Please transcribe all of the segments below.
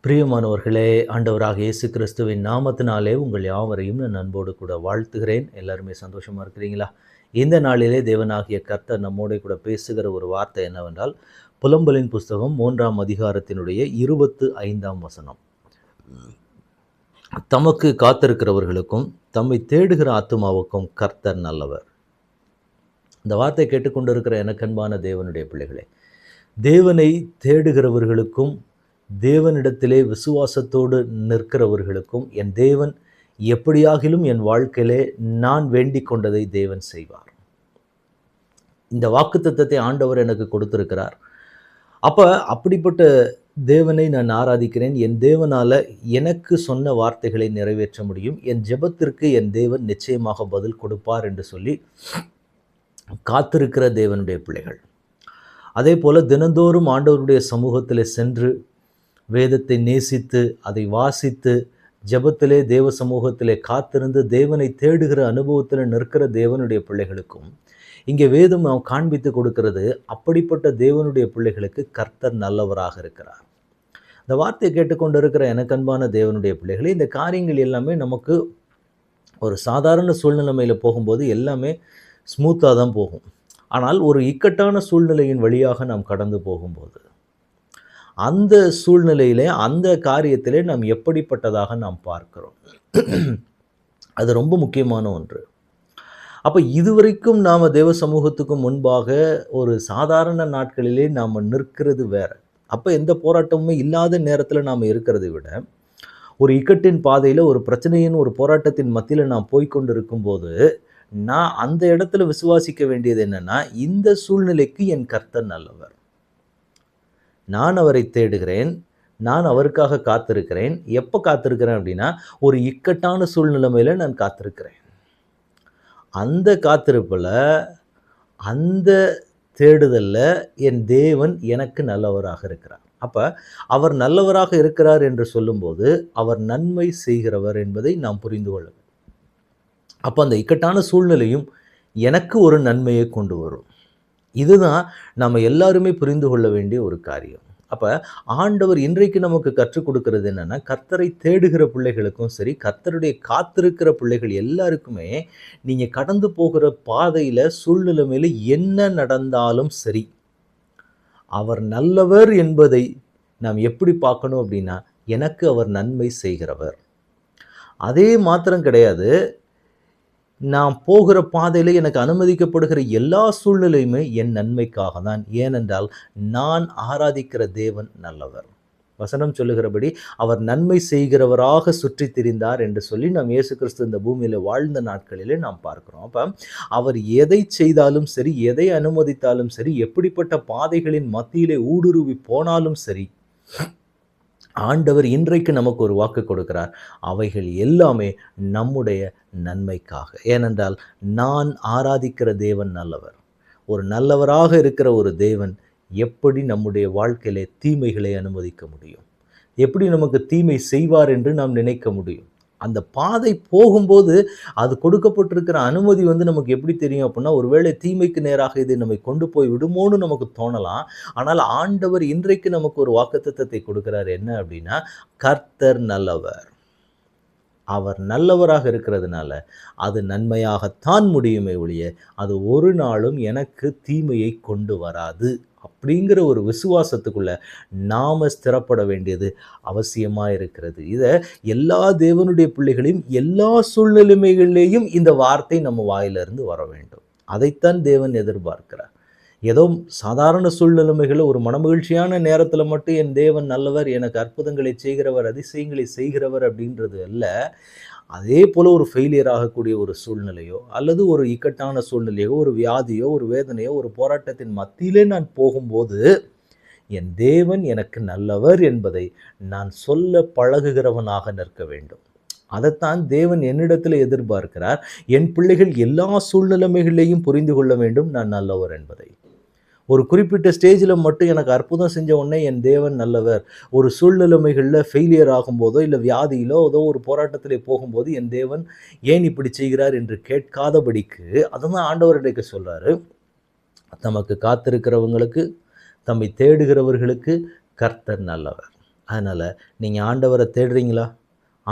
பிரியமானவர்களே, ஆண்டவராக இயேசு கிறிஸ்துவின் நாமத்தினாலே உங்கள் யாவரையும் நான் அன்போடு கூட வாழ்த்துகிறேன். எல்லாருமே சந்தோஷமா இருக்கிறீங்களா? இந்த நாளிலே தேவனாகிய கர்த்தர் நம்மோடு கூட பேசுகிற ஒரு வார்த்தை என்னவென்றால், புலம்பலின் புஸ்தகம் 3ஆம் அதிகாரத்தினுடைய 25ஆம் வசனம். தமக்கு காத்திருக்கிறவர்களுக்கும் தம்மை தேடுகிற ஆத்துமாவுக்கும் கர்த்தர் நல்லவர். இந்த வார்த்தை கேட்டுக்கொண்டிருக்கிற எனக்கன்பான தேவனுடைய பிள்ளைகளே, தேவனை தேடுகிறவர்களுக்கும் தேவனிடத்திலே விசுவாசத்தோடு நிற்கிறவர்களுக்கும் என் தேவன் எப்படியாகிலும் என் வாழ்க்கையிலே நான் வேண்டிக் கொண்டதை தேவன் செய்வார். இந்த வாக்குத்தத்தத்தை ஆண்டவர் எனக்கு கொடுத்திருக்கிறார். அப்படிப்பட்ட தேவனை நான் ஆராதிக்கிறேன். என் தேவனால எனக்கு சொன்ன வார்த்தைகளை நிறைவேற்ற முடியும். என் ஜெபத்திற்கு என் தேவன் நிச்சயமாக பதில் கொடுப்பார் என்று சொல்லி காத்திருக்கிற தேவனுடைய பிள்ளைகள். அதே போல தினந்தோறும் ஆண்டவருடைய சமூகத்தில் சென்று வேதத்தை நேசித்து அதை வாசித்து ஜெபத்திலே தேவ சமூகத்திலே காத்திருந்து தேவனை தேடுகிற அனுபவத்தில் நிற்கிற தேவனுடைய பிள்ளைகளுக்கும் இங்கே வேதம் காண்பித்து கொடுக்கிறது. அப்படிப்பட்ட தேவனுடைய பிள்ளைகளுக்கு கர்த்தர் நல்லவராக இருக்கிறார். இந்த வார்த்தையை கேட்டுக்கொண்டிருக்கிற எனக்கன்பான தேவனுடைய பிள்ளைகளே, இந்த காரியங்கள் எல்லாமே நமக்கு ஒரு சாதாரண சூழ்நிலைமையில் போகும்போது எல்லாமே ஸ்மூத்தாக தான் போகும். ஆனால் ஒரு இக்கட்டான சூழ்நிலையின் வழியாக நாம் கடந்து போகும்போது அந்த சூழ்நிலையிலே அந்த காரியத்திலே நாம் எப்படிப்பட்டதாக நாம் பார்க்கிறோம், அது ரொம்ப முக்கியமான ஒன்று. இதுவரைக்கும் நாம் தேவ சமூகத்துக்கு முன்பாக ஒரு சாதாரண நாட்களிலே நாம் நிற்கிறது வேற. எந்த போராட்டமுமே இல்லாத நேரத்தில் நாம் இருக்கிறதை விட ஒரு இக்கட்டின் பாதையில் ஒரு பிரச்சனையின் ஒரு போராட்டத்தின் மத்தியில் நாம் போய்கொண்டு இருக்கும்போது நான் அந்த இடத்துல விசுவாசிக்க வேண்டியது என்னன்னா, இந்த சூழ்நிலைக்கு என் கர்த்தர் நல்லவர். நான் அவரை தேடுகிறேன், நான் அவருக்காக காத்திருக்கிறேன். எப்போ காத்திருக்கிறேன் அப்படின்னா, ஒரு இக்கட்டான சூழ்நிலைமையில் நான் காத்திருக்கிறேன். அந்த காத்திருப்பில் அந்த தேடுதலில் என் தேவன் எனக்கு நல்லவராக இருக்கிறார். அவர் நல்லவராக இருக்கிறார் என்று சொல்லும்போது அவர் நன்மை செய்கிறவர் என்பதை நாம் புரிந்து கொள்ள வேண்டும். அந்த இக்கட்டான சூழ்நிலையும் எனக்கு ஒரு நன்மையை கொண்டு வரும். இதுதான் நம்ம எல்லாருமே புரிந்து கொள்ள வேண்டிய ஒரு காரியம். ஆண்டவர் இன்றைக்கு நமக்கு கற்றுக் கொடுக்கிறது என்னன்னா, கர்த்தரை தேடுகிற பிள்ளைகளுக்கும் சரி, கர்த்தருடைய காத்திருக்கிற பிள்ளைகள் எல்லாருக்குமே நீங்க கடந்து போகிற பாதையில சூழ்நிலைமையில என்ன நடந்தாலும் சரி, அவர் நல்லவர் என்பதை நாம் எப்படி பார்க்கணும் அப்படின்னா, எனக்கு அவர் நன்மை செய்கிறவர். அதே மாத்திரம் கிடையாது, நான் போகிற பாதையில் எனக்கு அனுமதிக்கப்படுகிற எல்லா சூழ்நிலையுமே என் நன்மைக்காக தான். ஏனென்றால் நான் ஆராதிக்கிற தேவன் நல்லவர். வசனம் சொல்லுகிறபடி அவர் நன்மை செய்கிறவராக சுற்றி திரிந்தார் என்று சொல்லி நாம் இயேசு கிறிஸ்து இந்த பூமியில் வாழ்ந்த நாட்களிலே நாம் பார்க்கிறோம். அவர் எதை செய்தாலும் சரி, எதை அனுமதித்தாலும் சரி, எப்படிப்பட்ட பாதைகளின் மத்தியிலே ஊடுருவி போனாலும் சரி, ஆண்டவர் இன்றைக்கு நமக்கு ஒரு வாக்கு கொடுக்கிறார். அவைகள் எல்லாமே நம்முடைய நன்மைக்காக. ஏனென்றால் நான் ஆராதிக்கிற தேவன் நல்லவர். ஒரு நல்லவராக இருக்கிற ஒரு தேவன் எப்படி நம்முடைய வாழ்க்கையிலே தீமைகளை அனுமதிக்க முடியும்? எப்படி நமக்கு தீமை செய்வார் என்று நாம் நினைக்க முடியும்? அந்த பாதை போகும்போது அது கொடுக்கப்பட்டிருக்கிற அனுமதி நமக்கு எப்படி தெரியும் அப்படின்னா, ஒருவேளை தீமைக்கு நேராக இது நம்மை கொண்டு போய் விடுமோன்னு நமக்கு தோணலாம். ஆனால் ஆண்டவர் இன்றைக்கு நமக்கு ஒரு வாக்குத்தத்தத்தை கொடுக்கிறார். என்ன அப்படின்னா, கர்த்தர் நல்லவர். அவர் நல்லவராக இருக்கிறதுனால அது நன்மையாகத்தான் முடியுமே ஒழிய அது ஒரு நாளும் எனக்கு தீமையை கொண்டு வராது அப்படிங்கிற ஒரு விசுவாசத்துக்குள்ள நாம ஸ்திரப்பட வேண்டியது அவசியமாக இருக்கிறது. இதை எல்லா தேவனுடைய பிள்ளைகளையும் எல்லா சூழ்நிலைமைகளிலேயும் இந்த வார்த்தை நம்ம வாயிலிருந்து வர வேண்டும். அதைத்தான் தேவன் எதிர்பார்க்கிறார். ஏதோ சாதாரண சூழ்நிலைமைகளில் ஒரு மனமகிழ்ச்சியான நேரத்தில் மட்டும் என் தேவன் நல்லவர், எனக்கு அற்புதங்களை செய்கிறவர், அதிசயங்களை செய்கிறவர் அப்படின்றது அல்ல. அதே போல் ஒரு ஃபெயிலியர் ஆகக்கூடிய ஒரு சூழ்நிலையோ அல்லது ஒரு இக்கட்டான சூழ்நிலையோ ஒரு வியாதியோ ஒரு வேதனையோ ஒரு போராட்டத்தின் மத்தியிலே நான் போகும்போது என் தேவன் எனக்கு நல்லவர் என்பதை நான் சொல்ல பழகுகிறவனாக நிற்க வேண்டும். அதைத்தான் தேவன் என்னிடத்தில் எதிர்பார்க்கிறார். என் பிள்ளைகள் எல்லா சூழ்நிலைமைகளையும் புரிந்து கொள்ள வேண்டும் நான் நல்லவர் என்பதை. ஒரு குறிப்பிட்ட ஸ்டேஜில் மட்டும் எனக்கு அற்புதம் செஞ்ச உடனே என் தேவன் நல்லவர், ஒரு சூழ்நிலைமைகளில் ஃபெயிலியர் ஆகும்போதோ இல்லை வியாதியிலோ ஏதோ ஒரு போராட்டத்திலே போகும்போது என் தேவன் ஏன் இப்படி செய்கிறார் என்று கேட்காதபடிக்கு அதுதான் ஆண்டவர் இன்றைக்கு சொல்கிறாரு. தமக்கு காத்திருக்கிறவங்களுக்கு, தம்மை தேடுகிறவர்களுக்கு கர்த்தர் நல்லவர். அதனால் நீங்கள் ஆண்டவரை தேடுறீங்களா?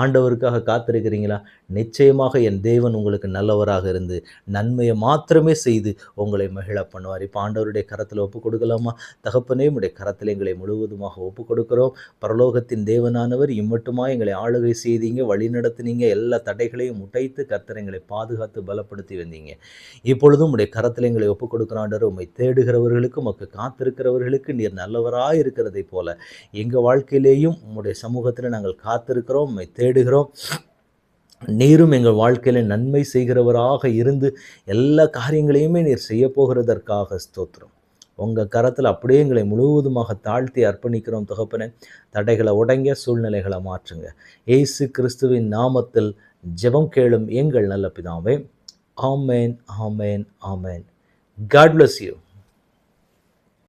ஆண்டவருக்காக காத்திருக்கிறீங்களா? நிச்சயமாக என் தேவன் உங்களுக்கு நல்லவராக இருந்து நன்மையை மாத்திரமே செய்து உங்களை மகிழ பண்ணுவார். இப்போ ஆண்டவருடைய கரத்தில் ஒப்புக் கொடுக்கலாமா? தகப்பனே, உம்முடைய கரத்தில் எங்களை முழுவதுமாக ஒப்புக் கொடுக்கிறோம். பரலோகத்தின் தேவனானவர் இம்மட்டுமா எங்களை ஆளுகை செய்தீங்க, வழி நடத்தினீங்க, எல்லா தடைகளையும் உடைத்து கர்த்தர் எங்களை பாதுகாத்து பலப்படுத்தி வந்தீங்க. இப்பொழுதும் உம்முடைய கரத்தில் எங்களை ஒப்புக் கொடுக்கிறோம் ஆண்டவரே. உம்மை தேடுகிறவர்களுக்கு, உமக்கு காத்திருக்கிறவர்களுக்கு நீர் நல்லவராய் இருக்கிறதை போல எங்கள் வாழ்க்கையிலேயும் உம்முடைய சமூகத்தில் நாங்கள் காத்திருக்கிறோம், உம்மை தேடுகிறோம். நீரும் எங்கள் வாழ்க்கையில் நன்மை செய்கிறவராக இருந்து எல்லா காரியங்களையுமே நீர் செய்ய போகிறதற்காக ஸ்தோத்திரம். உங்கள் கரத்தில் அப்படியே எங்களை முழுவதுமாக தாழ்த்தி அர்ப்பணிக்கிறோம் தகப்பனே. தடைகளை உடைங்க, சூழ்நிலைகளை மாற்றுங்க. இயேசு கிறிஸ்துவின் நாமத்தில் ஜெபம் கேளும் எங்கள் நல்ல பிதாவே. ஆமேன், ஆமேன், ஆமேன். God bless you.